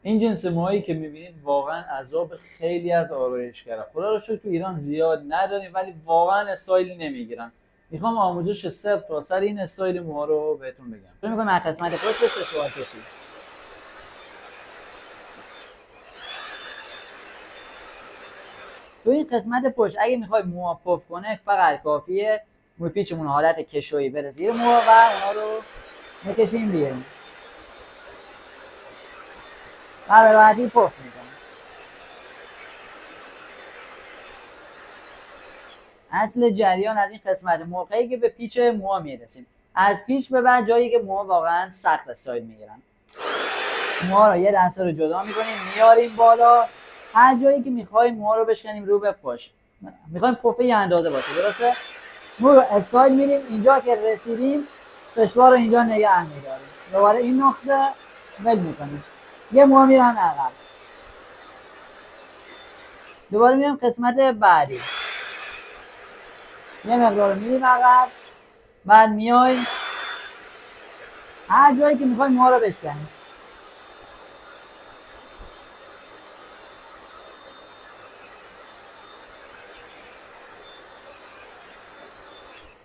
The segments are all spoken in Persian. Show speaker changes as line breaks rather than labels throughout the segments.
این جنس موهایی که میبینید واقعا عذاب خیلی از آرایشگرا. خدا رو شکر تو ایران زیاد نداریم ولی واقعا استایل نمیگیرن. میخوام آموزش صفر تا سر این استایل موها رو بهتون بگم. تو میگم از قسمت پشت سشوار کشید. تو این قسمت پشت اگه میخوای موها پف کنه فقط کافیه موی پیچمون حالت کشویی بره زیر موها و اونا رو میکشیم بیرون و به راحتی پف میکنه. اصل جریان از این قسمت موقعی که به پیچ موها میرسیم، از پیچ به بعد جایی که موها واقعا سخت استایل میگیرن، موها رو یه دسته رو جدا میکنیم میاریم بالا. هر جایی که میخوایم موها رو بشکنیم رو به پشت، میخوایم پفه یه اندازه باشه، درسته؟ مو رو استایل میریم. اینجا که رسیدیم سشوار رو اینجا نگه میداریم، دوباره این نقطه ول میکنیم، یه موها میرم عقب، دوباره میرم قسمت بعدی، یه مقدار میریم عقب، بعد میایم هر جایی که میخوایم موها رو بشکنیم.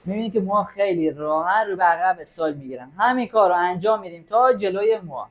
میبینید که موها خیلی راحت رو به عقب استایل میگیرن. همین کار رو انجام میدیم تا جلوی موها.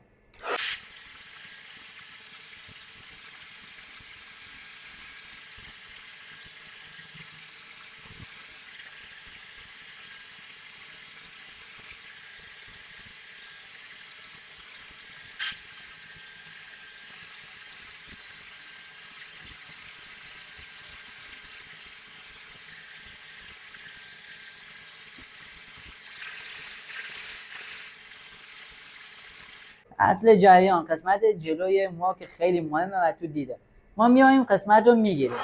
اصل جریان قسمت جلوی موها که خیلی مهمه و تو دیده، ما میایم قسمت رو میگیریم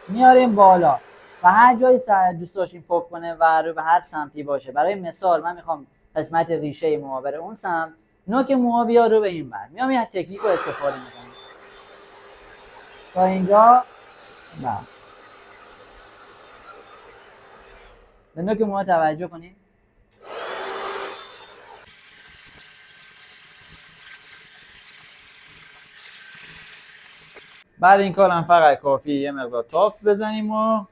میاریم بالا و هر جایی دوست داشتیم پف کنه و رو به هر سمتی باشه. برای مثال من میخوام قسمت ریشه موها بره اون سمت، نوک موها بیا رو به این بر، میام یه تکنیک رو استفاده میکنم تا اینجا. نه به نوک موها توجه کنید. بعد این کار هم فقط کافیه یه مقدار تاف بزنیم و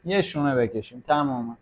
یه شونه بکشیم، تمام.